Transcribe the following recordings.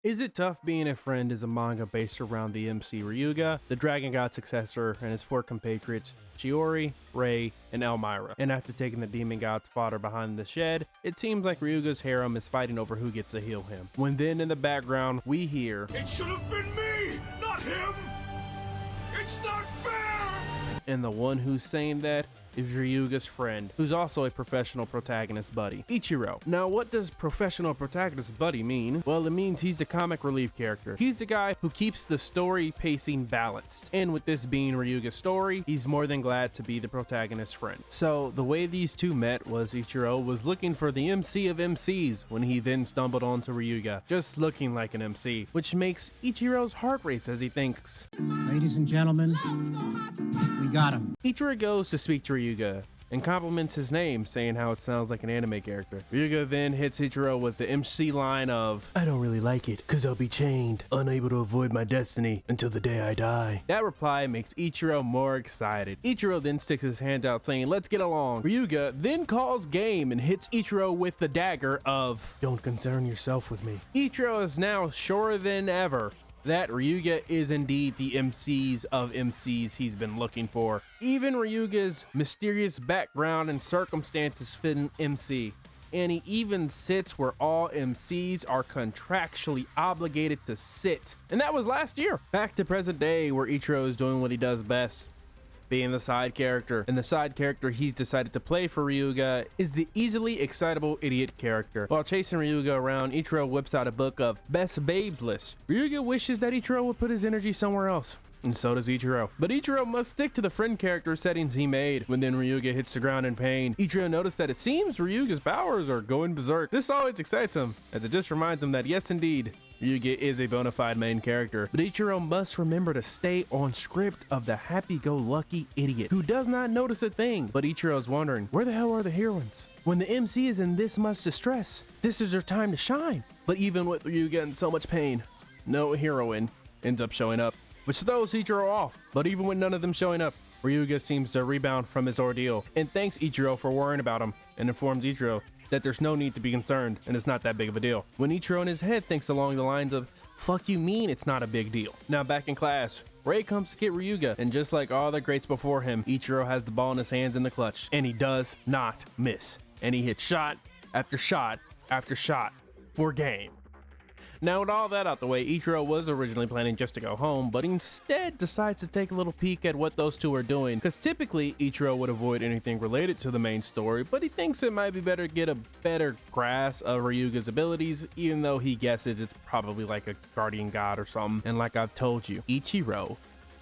Is It Tough Being a Friend is a manga based around the MC Ryuga, the Dragon God successor, and his four compatriots, Shiori, Rei, and Elmira. And after taking the demon god's fodder behind the shed, it seems like Ryuga's harem is fighting over who gets to heal him. When then in the background, we hear, "It should have been me, not him! It's not fair!" And the one who's saying that is Ryuga's friend, who's also a professional protagonist buddy, Ichiro. Now, what does professional protagonist buddy mean? Well, it means he's the comic relief character. He's the guy who keeps the story pacing balanced. And with this being Ryuga's story, he's more than glad to be the protagonist's friend. So, the way these two met was Ichiro was looking for the MC of MCs when he then stumbled onto Ryuga, just looking like an MC, which makes Ichiro's heart race as he thinks, "Ladies and gentlemen, we got him." Ichiro goes to speak to Ryuga and compliments his name, saying how it sounds like an anime character. Ryuga then hits Ichiro with the MC line of, "I don't really like it, cause I'll be chained, unable to avoid my destiny until the day I die." That reply makes Ichiro more excited. Ichiro then sticks his hand out saying, "Let's get along." Ryuga then calls game and hits Ichiro with the dagger of, "Don't concern yourself with me." Ichiro is now surer than ever that Ryuga is indeed the MCs of MCs he's been looking for. Even Ryuga's mysterious background and circumstances fit an MC, and he even sits where all MCs are contractually obligated to sit. And that was last year. Back to present day, where Ichiro is doing what he does best, being the side character. And the side character he's decided to play for Ryuga is the easily excitable idiot character. While chasing Ryuga around, Ichiro whips out a book of best babes list. Ryuga wishes that Ichiro would put his energy somewhere else, and so does Ichiro. But Ichiro must stick to the friend character settings he made. When then Ryuga hits the ground in pain, Ichiro noticed that it seems Ryuga's powers are going berserk. This always excites him, as it just reminds him that yes indeed, Ryuga is a bona fide main character, but Ichiro must remember to stay on script of the happy-go-lucky idiot who does not notice a thing. But Ichiro's wondering, where the hell are the heroines? When the MC is in this much distress, this is their time to shine. But even with Ryuga in so much pain, no heroine ends up showing up, which throws Ichiro off. But even with none of them showing up, Ryuga seems to rebound from his ordeal and thanks Ichiro for worrying about him and informs Ichiro that there's no need to be concerned and it's not that big of a deal. When Ichiro in his head thinks along the lines of, "Fuck you mean it's not a big deal." Now back in class, Rei comes to get Ryuga, and just like all the greats before him, Ichiro has the ball in his hands in the clutch, and he does not miss. And he hits shot after shot after shot for game. Now with all that out the way, Ichiro was originally planning just to go home, but instead decides to take a little peek at what those two are doing, because typically Ichiro would avoid anything related to the main story, but he thinks it might be better to get a better grasp of Ryuga's abilities, even though he guesses it's probably like a guardian god or something. And like I've told you, Ichiro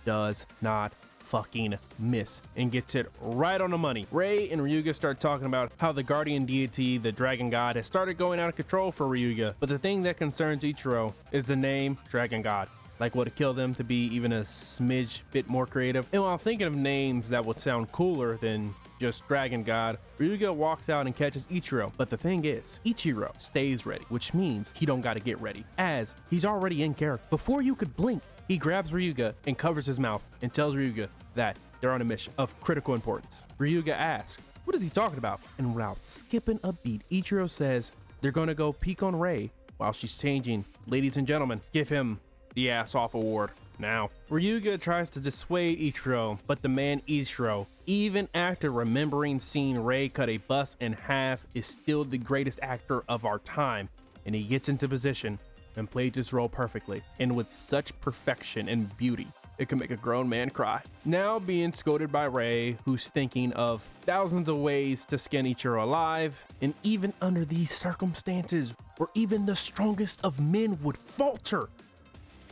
does not fucking miss and gets it right on the money. Rei and Ryuga start talking about how the guardian deity, the dragon god, has started going out of control for Ryuga, but the thing that concerns Ichiro is the name dragon god. Like, would it kill them to be even a smidge bit more creative? And while thinking of names that would sound cooler than just Dragon God, Ryuga walks out and catches Ichiro. But the thing is, Ichiro stays ready, which means he don't gotta get ready, as he's already in character. Before you could blink, he grabs Ryuga and covers his mouth and tells Ryuga that they're on a mission of critical importance. Ryuga asks, what is he talking about? And without skipping a beat, Ichiro says they're gonna go peek on Rei while she's changing. Ladies and gentlemen, give him the ass off award now. Ryuga tries to dissuade Ichiro, but the man Ichiro, even after remembering seeing Rei cut a bus in half, is still the greatest actor of our time, and he gets into position and plays his role perfectly, and with such perfection and beauty, it can make a grown man cry. Now being scolded by Rei, who's thinking of thousands of ways to skin Ichiro alive, and even under these circumstances, where even the strongest of men would falter,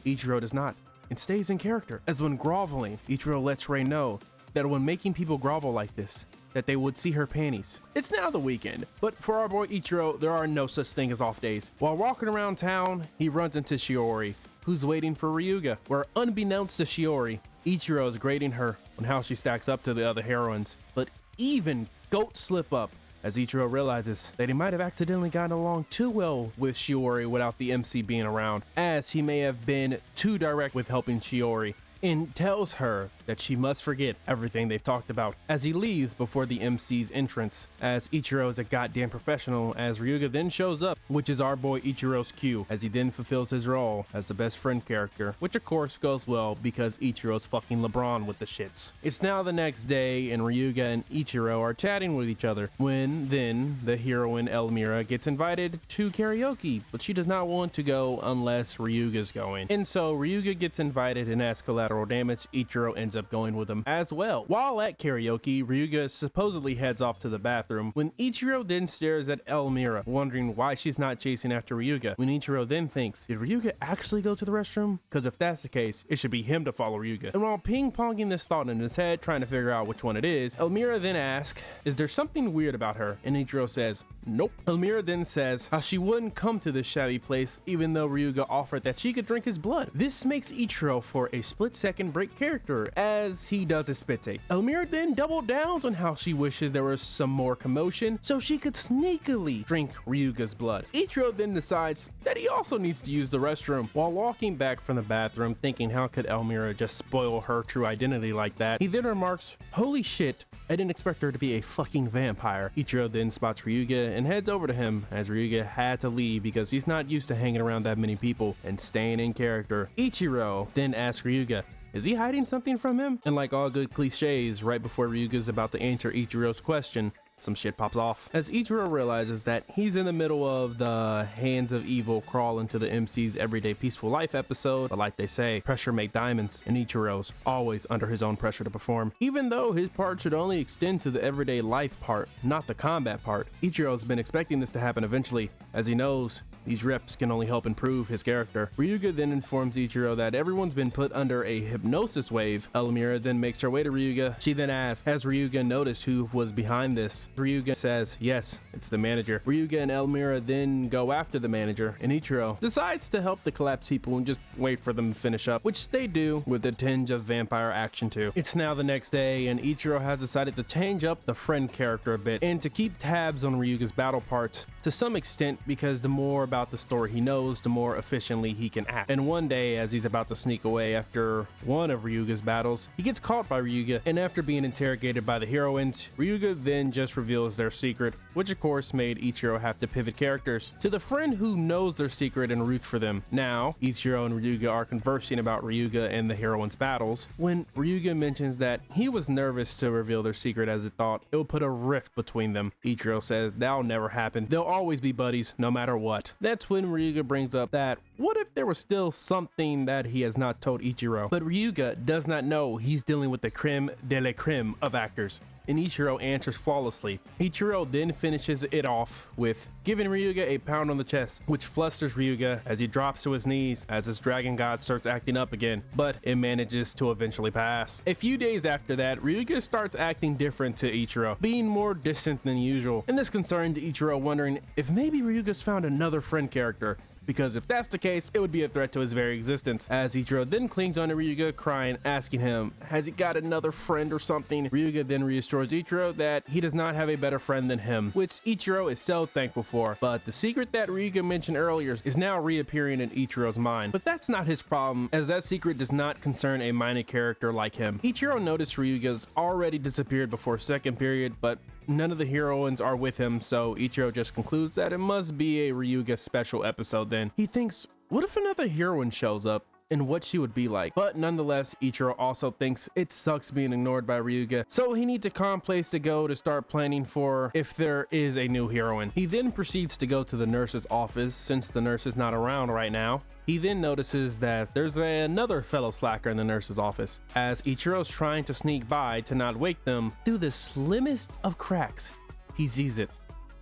Ichiro does not, and stays in character. As when groveling, Ichiro lets Rei know that when making people grovel like this, that they would see her panties. It's now the weekend, but for our boy Ichiro, there are no such thing as off days. While walking around town, he runs into Shiori, who's waiting for Ryuga, where unbeknownst to Shiori, Ichiro is grading her on how she stacks up to the other heroines. But even goats slip up, as Ichiro realizes that he might have accidentally gotten along too well with Shiori without the MC being around, as he may have been too direct with helping Shiori, and tells her that she must forget everything they've talked about as he leaves before the MC's entrance, as Ichiro is a goddamn professional, as Ryuga then shows up, which is our boy Ichiro's cue, as he then fulfills his role as the best friend character, which of course goes well because Ichiro's fucking LeBron with the shits. It's now the next day and Ryuga and Ichiro are chatting with each other when then the heroine Elmira gets invited to karaoke, but she does not want to go unless Ryuga's going. And so Ryuga gets invited, and as collateral damage, Ichiro ends up going with him as well. While at karaoke, Ryuga supposedly heads off to the bathroom when Ichiro then stares at Elmira, wondering why she's not chasing after Ryuga, when Ichiro then thinks, did Ryuga actually go to the restroom? Because if that's the case, it should be him to follow Ryuga. And while ping-ponging this thought in his head, trying to figure out which one it is, Elmira then asks, is there something weird about her? And Ichiro says, nope. Elmira then says how she wouldn't come to this shabby place even though Ryuga offered that she could drink his blood. This makes Ichiro for a split second break character as he does a spit take. Elmira then doubled down on how she wishes there was some more commotion so she could sneakily drink Ryuga's blood. Ichiro then decides that he also needs to use the restroom. While walking back from the bathroom thinking how could Elmira just spoil her true identity like that, he then remarks, holy shit, I didn't expect her to be a fucking vampire. Ichiro then spots Ryuga and heads over to him as Ryuga had to leave because he's not used to hanging around that many people and staying in character. Ichiro then asks Ryuga, is he hiding something from him? And like all good cliches, right before Ryuga's about to answer Ichiro's question, some shit pops off as Ichiro realizes that he's in the middle of the Hands of Evil crawl into the MC's Everyday Peaceful Life episode, but like they say, pressure make diamonds, and Ichiro's always under his own pressure to perform. Even though his part should only extend to the everyday life part, not the combat part, Ichiro's been expecting this to happen eventually, as he knows these reps can only help improve his character. Ryuga then informs Ichiro that everyone's been put under a hypnosis wave. Elmira then makes her way to Ryuga. She then asks, has Ryuga noticed who was behind this? Ryuga says, yes, it's the manager. Ryuga and Elmira then go after the manager, and Ichiro decides to help the collapsed people and just wait for them to finish up, which they do with a tinge of vampire action too. It's now the next day, and Ichiro has decided to change up the friend character a bit and to keep tabs on Ryuga's battle parts to some extent, because the more about the story he knows, the more efficiently he can act. And one day, as he's about to sneak away after one of Ryuga's battles, he gets caught by Ryuga, and after being interrogated by the heroines, Ryuga then just reveals their secret, which of course made Ichiro have to pivot characters to the friend who knows their secret and roots for them. Now, Ichiro and Ryuga are conversing about Ryuga and the heroines' battles when Ryuga mentions that he was nervous to reveal their secret as it thought it would put a rift between them. Ichiro says that'll never happen. They'll always be buddies no matter what. That's when Ryuga brings up that what if there was still something that he has not told Ichiro? But Ryuga does not know he's dealing with the creme de la creme of actors, and Ichiro answers flawlessly. Ichiro then finishes it off with giving Ryuga a pound on the chest, which flusters Ryuga as he drops to his knees as his dragon god starts acting up again, but it manages to eventually pass. A few days after that, Ryuga starts acting different to Ichiro, being more distant than usual, and this concerned Ichiro, wondering if maybe Ryuga's found another friend character, because if that's the case, it would be a threat to his very existence. As Ichiro then clings onto Ryuga, crying, asking him, has he got another friend or something? Ryuga then reassures Ichiro that he does not have a better friend than him, which Ichiro is so thankful for. But the secret that Ryuga mentioned earlier is now reappearing in Ichiro's mind. But that's not his problem, as that secret does not concern a minor character like him. Ichiro noticed Ryuga's already disappeared before second period, but none of the heroines are with him, so Ichiro just concludes that it must be a Ryuga special episode then. He thinks, what if another heroine shows up? And what she would be like. But nonetheless, Ichiro also thinks it sucks being ignored by Ryuga, so he needs a calm place to go to start planning for if there is a new heroine. He then proceeds to go to the nurse's office since the nurse is not around right now. He then notices that there's another fellow slacker in the nurse's office. As Ichiro's trying to sneak by to not wake them, through the slimmest of cracks, he sees it,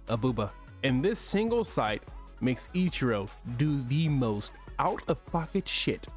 a booba. And this single sight makes Ichiro do the most out-of-pocket shit,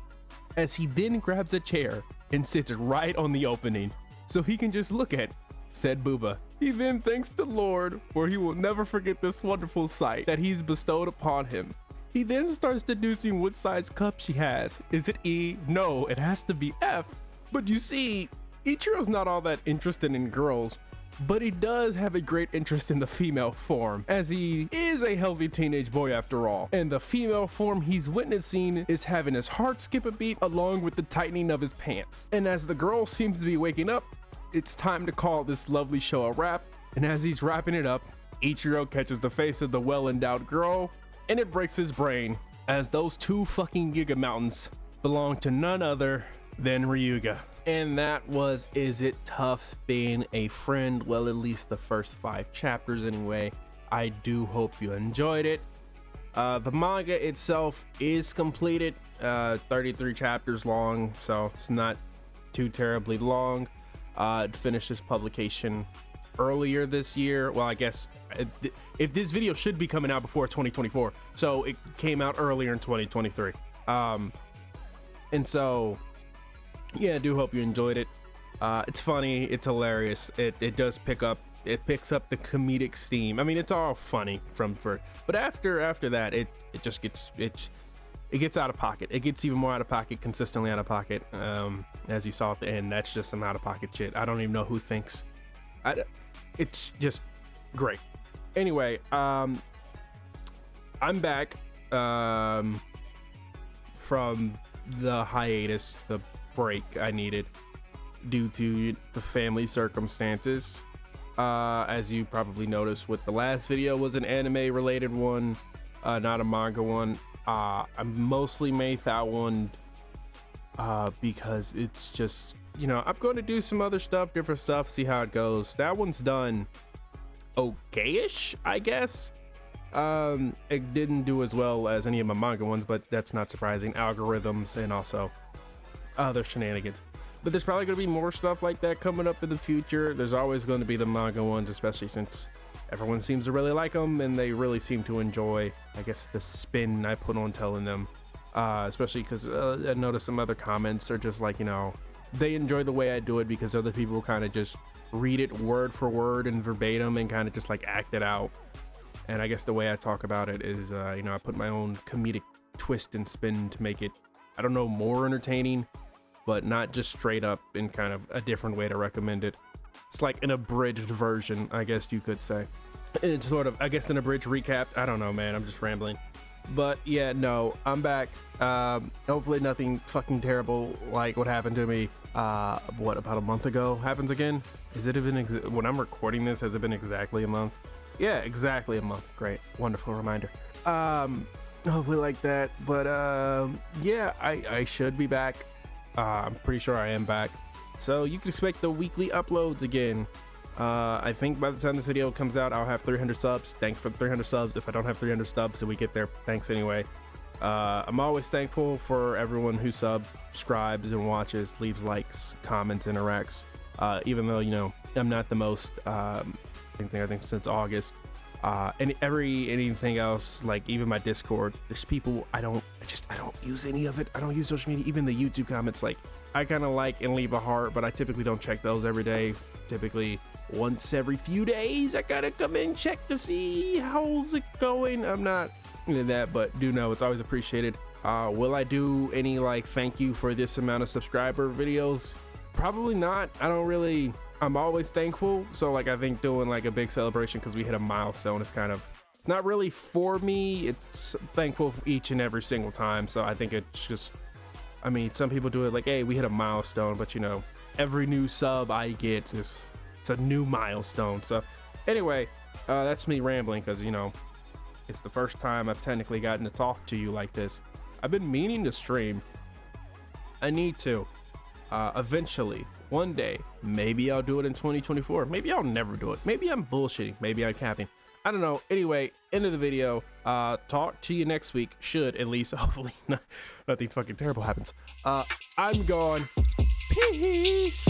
as he then grabs a chair and sits right on the opening so he can just look at said booba. He then thanks the Lord, for he will never forget this wonderful sight that he's bestowed upon him. He then starts deducing what size cup she has. Is it E? No, it has to be F. But you see, Ichiro's not all that interested in girls, but he does have a great interest in the female form, as he is a healthy teenage boy after all. And the female form he's witnessing is having his heart skip a beat along with the tightening of his pants. And as the girl seems to be waking up, it's time to call this lovely show a wrap. And as he's wrapping it up, Ichiro catches the face of the well-endowed girl, and it breaks his brain, as those two fucking Giga Mountains belong to none other than Ryuga. And that was Is It Tough Being a Friend? Well, at least the first 5 chapters anyway. I do hope you enjoyed it. The manga itself is completed, 33 chapters long, so it's not too terribly long. It finished its publication earlier this year. Well, I guess if this video should be coming out before 2024, so it came out earlier in 2023. And so yeah, I do hope you enjoyed it. It's funny, it's hilarious. It does picks up the comedic steam. I mean, it's all funny but after that, it just gets out of pocket. It gets even more out of pocket, consistently out of pocket. As you saw at the end, that's just some out of pocket shit. I don't even know who thinks. It's just great. Anyway, I'm back from the hiatus, the break I needed due to the family circumstances. As you probably noticed, with the last video was an anime related one, not a manga one. I mostly made that one because it's just, you know, I'm going to do some other stuff, different stuff, see how it goes. That one's done okay-ish, I guess. It didn't do as well as any of my manga ones, but that's not surprising. Algorithms and also other shenanigans. But there's probably going to be more stuff like that coming up in the future. There's always going to be the manga ones, especially since everyone seems to really like them and they really seem to enjoy, I guess, the spin I put on telling them. Especially because I noticed some other comments are just like, you know, they enjoy the way I do it because other people kind of just read it word for word and verbatim and kind of just like act it out. And I guess the way I talk about it is, you know, I put my own comedic twist and spin to make it, I don't know, more entertaining, but not just straight up in kind of a different way to recommend it. It's like an abridged version, I guess you could say. And it's sort of, I guess, an abridged recap. I don't know, man, I'm just rambling. But yeah, no, I'm back. Hopefully nothing fucking terrible like what happened to me, what, about a month ago happens again? Is it even, when I'm recording this, has it been exactly a month? Yeah, exactly a month. Great, wonderful reminder. Hopefully like that, but yeah, I should be back. I'm pretty sure I am back, so you can expect the weekly uploads again. I think by the time this video comes out, I'll have 300 subs. Thanks for the 300 subs. If I don't have 300 subs and we get there, thanks anyway. I'm always thankful for everyone who subscribes and watches, leaves likes, comments, interacts. Even though, you know, I'm not the most I think since August. And anything else, like even my Discord, there's people I don't use any of it. I don't use social media. Even the YouTube comments, like I kind of like and leave a heart, but I typically don't check those every day. Typically once every few days I gotta come in and check to see how's it going. I'm not into that, but do know it's always appreciated. Will I do any like thank you for this amount of subscriber videos? Probably not. I'm always thankful, so like I think doing like a big celebration because we hit a milestone is kind of, it's not really for me. It's thankful for each and every single time. So I think it's just, I mean, some people do it like, hey, we hit a milestone, but you know, every new sub I get is, it's a new milestone. So anyway, that's me rambling because, you know, it's the first time I've technically gotten to talk to you like this. I've been meaning to stream. I need to. Eventually, one day, maybe I'll do it in 2024. Maybe I'll never do it. Maybe I'm bullshitting. Maybe I'm capping. I don't know. Anyway, end of the video. Talk to you next week. Should at least, hopefully, nothing fucking terrible happens. I'm gone. Peace.